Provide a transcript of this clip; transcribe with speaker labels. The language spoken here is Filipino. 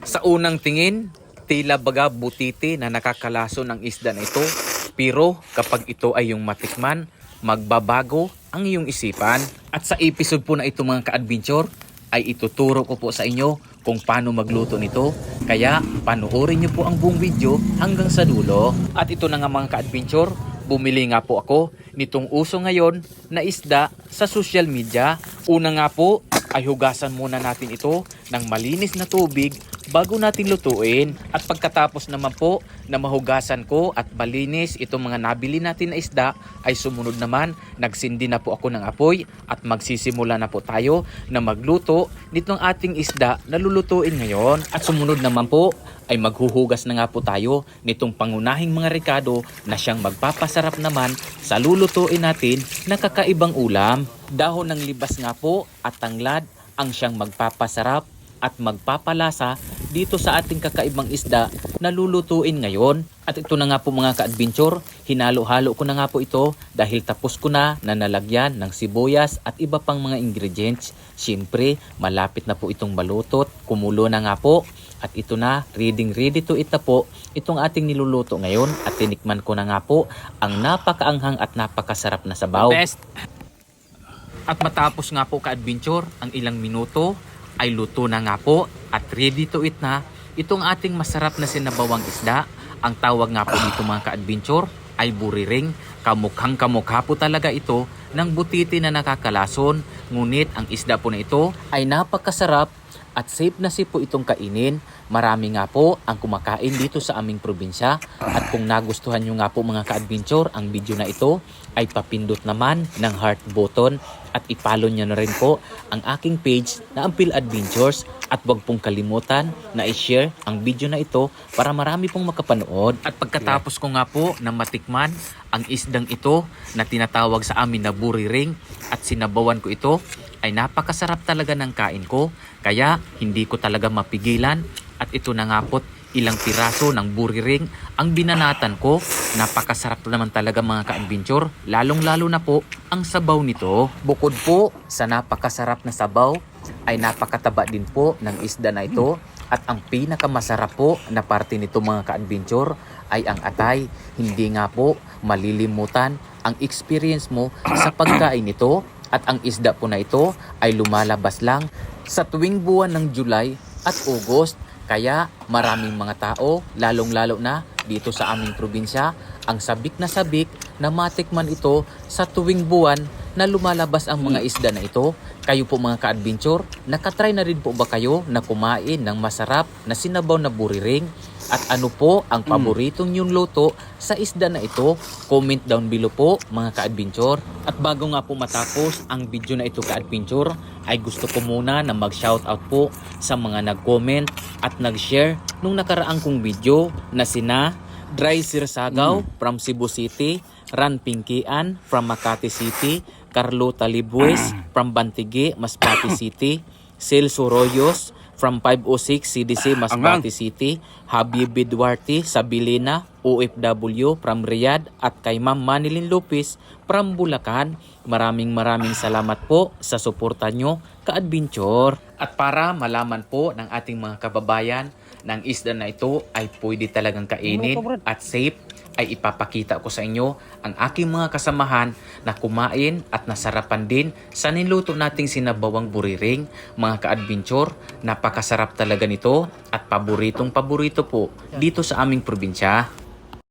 Speaker 1: Sa unang tingin, tila baga butiti na nakakalason ang isda na ito. Pero kapag ito ay yung matikman, magbabago ang iyong isipan. At sa episode po na ito mga ka-adventure, ay ituturo ko po sa inyo kung paano magluto nito. Kaya panoorin nyo po ang buong video hanggang sa dulo. At ito na nga mga ka-adventure, bumili nga po ako nitong uso ngayon na isda sa social media. Una nga po ay hugasan muna natin ito ng malinis na tubig bago natin lutuin. At pagkatapos naman po na mahugasan ko at malinis itong mga nabili natin na isda, ay sumunod naman, nagsindi na po ako ng apoy at magsisimula na po tayo na magluto nitong ating isda na lulutuin ngayon. At sumunod naman po ay maghuhugas na nga po tayo nitong pangunahing mga rekado na siyang magpapasarap naman sa lulutuin natin na kakaibang ulam. Dahon ng libas nga po at tanglad ang siyang magpapasarap at magpapalasa dito sa ating kakaibang isda na lulutuin ngayon. At ito na nga po mga ka-adventure, hinalo-halo ko na nga po ito dahil tapos ko na nalagyan ng sibuyas at iba pang mga ingredients. Siyempre, malapit na po itong malutot, kumulo na nga po. At ito na, ready to eat na po itong ating niluluto ngayon. At tinikman ko na nga po ang napakaanghang at napakasarap na sabaw. Best. At matapos nga po ka-adventure, ang ilang minuto ay luto na nga po at ready to eat na itong ating masarap na sinabawang isda. Ang tawag nga po dito mga ka-adventure ay buriring. Kamukhang kamukha po talaga ito ng butiti na nakakalason. Ngunit ang isda po na ito ay napakasarap at safe na safe po itong kainin. Marami nga po ang kumakain dito sa aming probinsya. At kung nagustuhan nyo nga po mga ka-adventure ang video na ito, ay papindot naman ng heart button at ipollow nyo na rin po ang aking page na Ampil Adventures. At huwag pong kalimutan na i-share ang video na ito para marami pong makapanood. At pagkatapos ko nga po na matikman ang isdang ito na tinatawag sa amin na buriring at sinabawan ko ito, ay napakasarap talaga ng kain ko. Kaya hindi ko talaga mapigilan. At ito na nga po ilang piraso ng buriring ang binanatan ko. Napakasarap naman talaga mga ka-adventure, lalong-lalo na po ang sabaw nito. Bukod po sa napakasarap na sabaw, ay napakataba din po ng isda na ito. At ang pinakamasarap po na parte nito mga ka-adventure ay ang atay. Hindi nga po malilimutan ang experience mo sa pagkain nito. At ang isda po na ito ay lumalabas lang sa tuwing buwan ng July at August. Kaya maraming mga tao, lalong-lalo na dito sa aming probinsya, ang sabik na matikman ito sa tuwing buwan na lumalabas ang mga isda na ito. Kayo po mga ka-adventure, nakatry na rin po ba kayo na kumain ng masarap na sinabaw na buriring? At ano po ang paboritong yung luto sa isda na ito? Comment down below po mga ka-adventure. At bago nga po matapos ang video na ito ka-adventure, ay gusto ko muna na mag-shoutout po sa mga nag-comment at nag-share nung nakaraang kong video na sina Dry Sirsagaw from Cebu City, Ran Pinkian from Makati City, Carlota Libues from Bantige, Masbate City, Celso Royos from 506 CDC Masbate City, Habib Duarte Sabilina, OFW from Riyadh, at kay Ma'am Manilyn Lopez from Bulacan. Maraming salamat po sa suporta nyo ka-adventure. At para malaman po ng ating mga kababayan ng isda na ito ay pwede talagang kainin at safe, ay ipapakita ko sa inyo ang aking mga kasamahan na kumain at nasarapan din sa niluto nating sinabawang buriring. Mga ka-adventure, napakasarap talaga nito at paboritong paborito po dito sa aming probinsya.